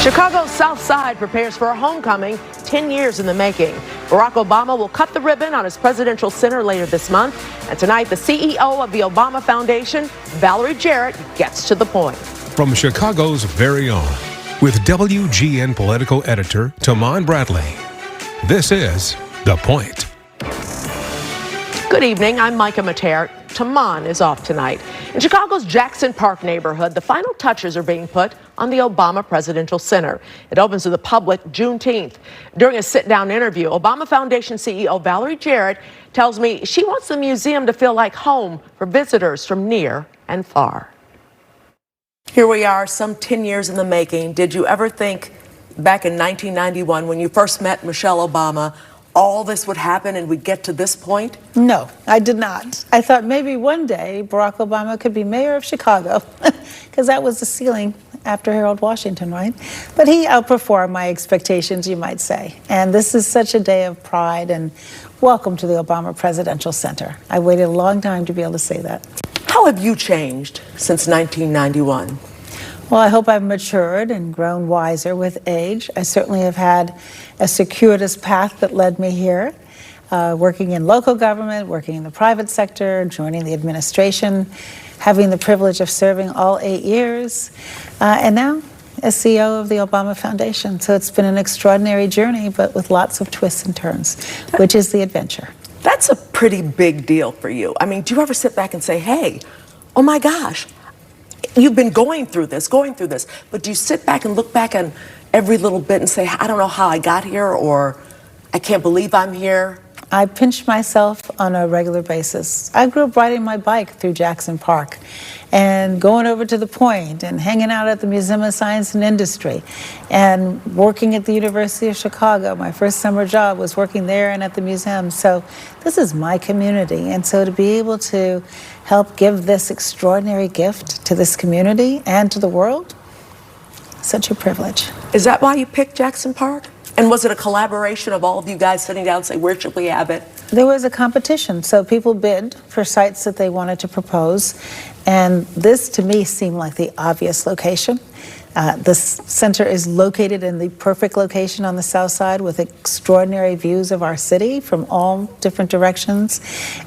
Chicago's South Side prepares for a homecoming 10 years in the making. Barack Obama will cut the ribbon on his presidential center later this month. And tonight, the CEO of the Obama Foundation, Valerie Jarrett, gets to the point. From Chicago's very own, with WGN political editor Tamon Bradley, this is The Point. Good evening, I'm Micah Materre. Tamon is off tonight. In Chicago's Jackson Park neighborhood, the final touches are being put on the Obama Presidential Center. It opens to the public Juneteenth. During a sit-down interview, Obama Foundation CEO Valerie Jarrett tells me she wants the museum to feel like home for visitors from near and far. Here we are, some 10 years in the making. Did you ever think back in 1991 when you first met Michelle Obama, all this would happen and we'd get to this point? No, I did not. I thought maybe one day Barack Obama could be mayor of Chicago, because that was the ceiling after Harold Washington, right? But he outperformed my expectations, you might say. And this is such a day of pride, and welcome to the Obama Presidential Center. I waited a long time to be able to say that. How have you changed since 1991? Well, I hope I've matured and grown wiser with age. I certainly have had a circuitous path that led me here, working in local government, working in the private sector, joining the administration, having the privilege of serving all 8 years, and now as CEO of the Obama Foundation. So it's been an extraordinary journey, but with lots of twists and turns, which is the adventure. That's a pretty big deal for you. I mean, do you ever sit back and say, hey, oh my gosh, you've been going through this, but do you sit back and look back on every little bit and say, I don't know how I got here, or I can't believe I'm here? I pinch myself on a regular basis. I grew up riding my bike through Jackson Park and going over to the Point and hanging out at the Museum of Science and Industry and working at the University of Chicago. My first summer job was working there and at the museum. So this is my community. And so to be able to help give this extraordinary gift to this community and to the world, such a privilege. Is that why you picked Jackson Park? And was it a collaboration of all of you guys sitting down and saying, where should we have it? There was a competition, so people bid for sites that they wanted to propose, and this to me seemed like the obvious location. The center is located in the perfect location on the south side with extraordinary views of our city from all different directions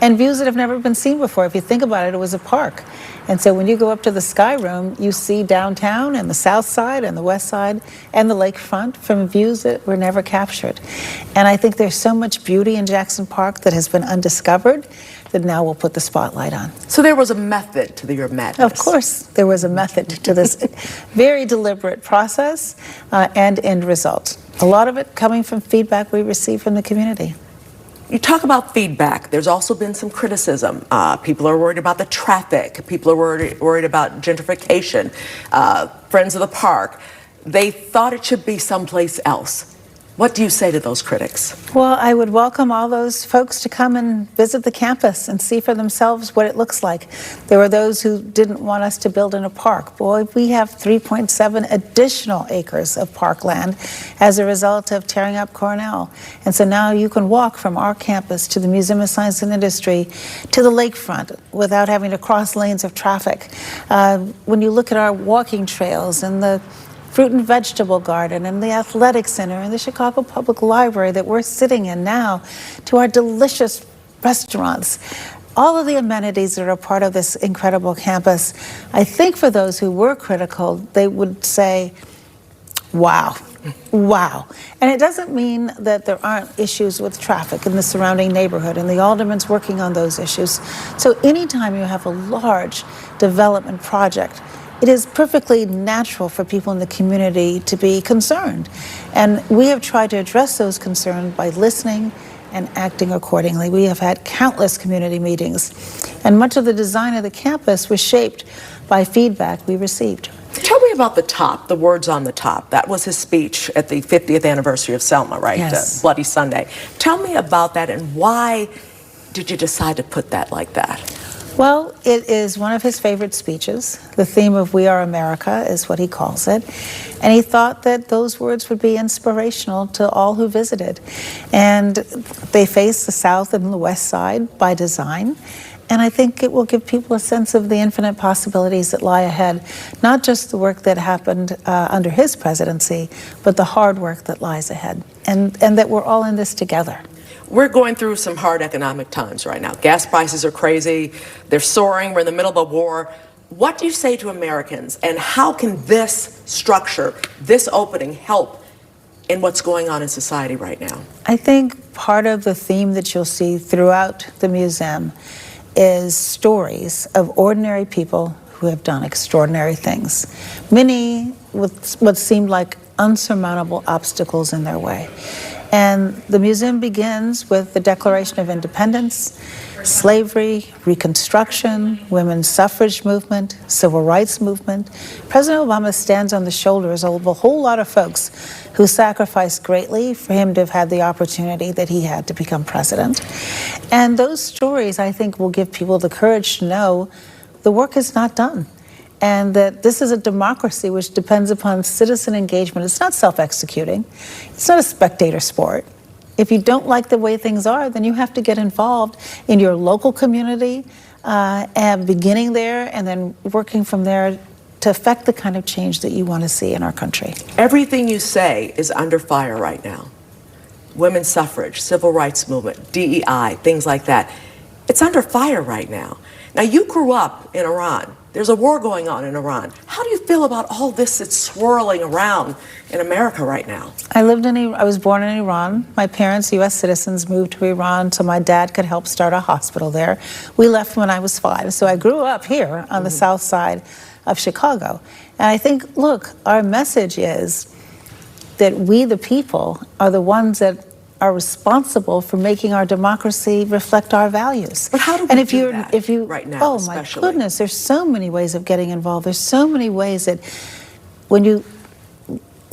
and views that have never been seen before. If you think about it, it was a park. And so when you go up to the Sky Room, you see downtown and the south side and the west side and the lakefront from views that were never captured. And I think there's so much beauty in Jackson Park that has been undiscovered that now we'll put the spotlight on. So there was a method to your madness. Of course, there was a method to this very deliberate process and end result. A lot of it coming from feedback we received from the community. You talk about feedback. There's also been some criticism. People are worried about the traffic. People are worried about gentrification. Friends of the park, they thought it should be someplace else. What do you say to those critics? Well, I would welcome all those folks to come and visit the campus and see for themselves what it looks like. There were those who didn't want us to build in a park. Boy, we have 3.7 additional acres of parkland as a result of tearing up Cornell. And so now you can walk from our campus to the Museum of Science and Industry to the lakefront without having to cross lanes of traffic. When you look at our walking trails and the fruit and vegetable garden and the athletic center and the Chicago Public Library that we're sitting in now, to our delicious restaurants, all of the amenities that are a part of this incredible campus, I think for those who were critical, they would say, wow, wow. And it doesn't mean that there aren't issues with traffic in the surrounding neighborhood, and the alderman's working on those issues. So anytime you have a large development project, it is perfectly natural for people in the community to be concerned. And we have tried to address those concerns by listening and acting accordingly. We have had countless community meetings, and much of the design of the campus was shaped by feedback we received. Tell me about the top, the words on the top. That was his speech at the 50th anniversary of Selma, right? Yes. Bloody Sunday. Tell me about that, and why did you decide to put that like that? Well, it is one of his favorite speeches. The theme of We Are America is what he calls it. And he thought that those words would be inspirational to all who visited. And they face the south and the west side by design. And I think it will give people a sense of the infinite possibilities that lie ahead, not just the work that happened under his presidency, but the hard work that lies ahead, and that we're all in this together. We're going through some hard economic times right now. Gas prices are crazy. They're soaring. We're in the middle of a war. What do you say to Americans, and how can this structure, this opening, help in what's going on in society right now? I think part of the theme that you'll see throughout the museum is stories of ordinary people who have done extraordinary things, many with what seemed like unsurmountable obstacles in their way. And the museum begins with the Declaration of Independence, slavery, Reconstruction, women's suffrage movement, civil rights movement. President Obama stands on the shoulders of a whole lot of folks who sacrificed greatly for him to have had the opportunity that he had to become president. And those stories, I think, will give people the courage to know the work is not done, and that this is a democracy which depends upon citizen engagement. It's not self-executing. It's not a spectator sport. If you don't like the way things are, then you have to get involved in your local community, and beginning there and then working from there to affect the kind of change that you want to see in our country. Everything you say is under fire right now. Women's suffrage, civil rights movement, DEI, things like that. It's under fire right now. Now, you grew up in Iran. There's a war going on in Iran. How do you feel about all this that's swirling around in America right now? I was born in Iran. My parents, U.S. citizens, moved to Iran so my dad could help start a hospital there. We left when I was 5, so I grew up here on the south side of Chicago. And I think, look, our message is that we, the people, are the ones that are responsible for making our democracy reflect our values. But how do we do that right now, oh my goodness, there's so many ways of getting involved. There's so many ways that when you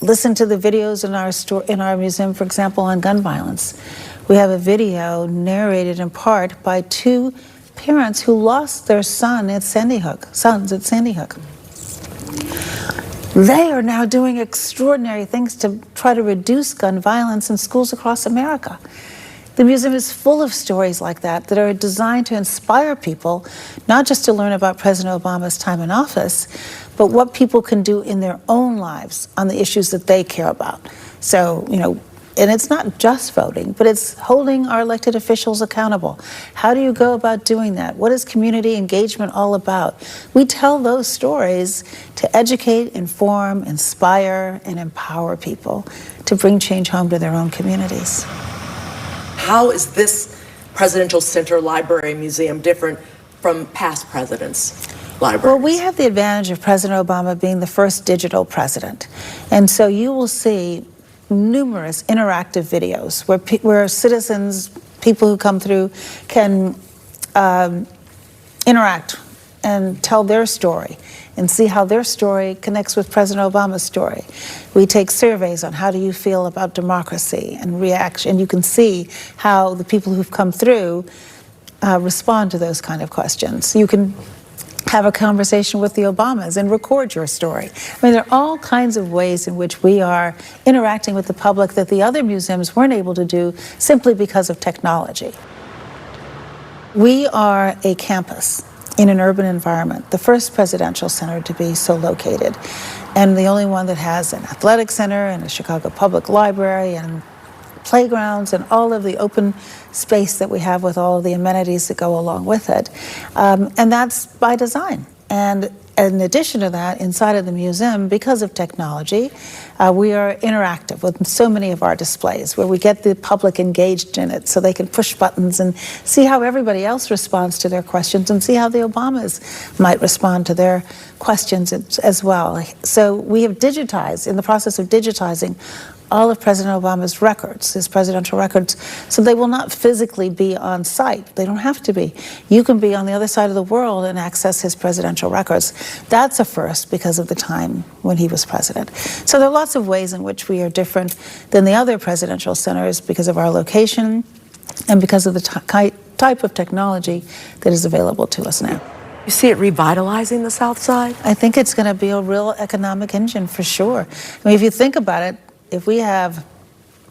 listen to the videos in our museum, for example, on gun violence, we have a video narrated in part by 2 parents who lost their sons at Sandy Hook. They are now doing extraordinary things to try to reduce gun violence in schools across America. The museum is full of stories like that are designed to inspire people, not just to learn about President Obama's time in office, but what people can do in their own lives on the issues that they care about. So, and it's not just voting, but it's holding our elected officials accountable. How do you go about doing that? What is community engagement all about? We tell those stories to educate, inform, inspire, and empower people to bring change home to their own communities. How is this Presidential Center Library Museum different from past presidents' libraries? Well, we have the advantage of President Obama being the first digital president. And so you will see numerous interactive videos where citizens, people who come through, can interact and tell their story and see how their story connects with President Obama's story. We take surveys on how do you feel about democracy and reaction. You can see how the people who've come through respond to those kind of questions. You can have a conversation with the Obamas and record your story. I mean, there are all kinds of ways in which we are interacting with the public that the other museums weren't able to do simply because of technology. We are a campus in an urban environment, the first presidential center to be so located, and the only one that has an athletic center and a Chicago Public Library and playgrounds and all of the open space that we have with all of the amenities that go along with it. And that's by design. And in addition to that, inside of the museum, because of technology, we are interactive with so many of our displays where we get the public engaged in it so they can push buttons and see how everybody else responds to their questions and see how the Obamas might respond to their questions as well. So we have digitized, in the process of digitizing, all of President Obama's records, his presidential records, so they will not physically be on site. They don't have to be. You can be on the other side of the world and access his presidential records. That's a first because of the time when he was president. So there are lots of ways in which we are different than the other presidential centers because of our location and because of the type of technology that is available to us now. You see it revitalizing the South Side? I think it's going to be a real economic engine for sure. I mean, if you think about it, if we have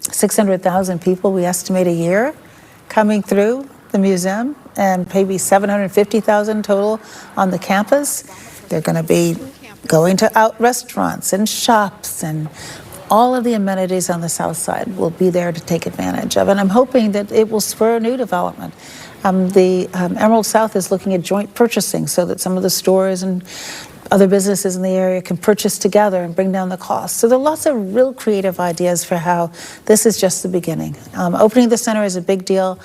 600,000 people, we estimate, a year coming through the museum and maybe 750,000 total on the campus. They're going to be going to out restaurants and shops, and all of the amenities on the south side will be there to take advantage of. And I'm hoping that it will spur new development. The Emerald South is looking at joint purchasing so that some of the stores and other businesses in the area can purchase together and bring down the cost. So there are lots of real creative ideas for how this is just the beginning. Opening the center is a big deal,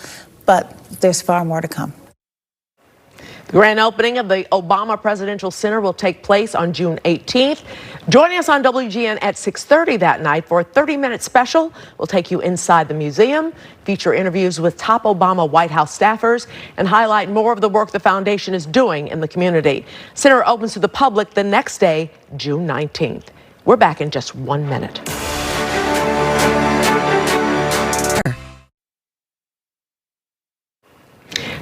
but there's far more to come. The grand opening of the Obama Presidential Center will take place on June 18th. Joining us on WGN at 6:30 that night for a 30-minute special. We'll take you inside the museum, feature interviews with top Obama White House staffers, and highlight more of the work the foundation is doing in the community. Center opens to the public the next day, June 19th. We're back in just 1 minute.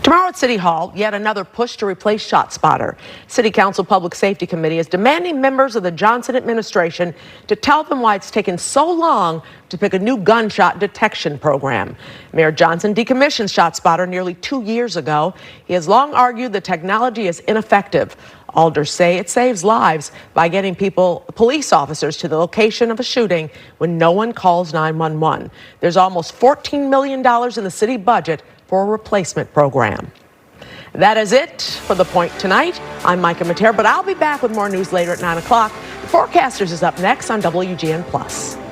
Tomorrow at City Hall, yet another push to replace ShotSpotter. City Council Public Safety Committee is demanding members of the Johnson administration to tell them why it's taken so long to pick a new gunshot detection program. Mayor Johnson decommissioned ShotSpotter nearly 2 years ago. He has long argued the technology is ineffective. Alders say it saves lives by getting police officers to the location of a shooting when no one calls 911. There's almost $14 million in the city budget for a replacement program. That is it for The Point tonight. I'm Micah Materre, but I'll be back with more news later at 9 o'clock. The Forecasters is up next on WGN+.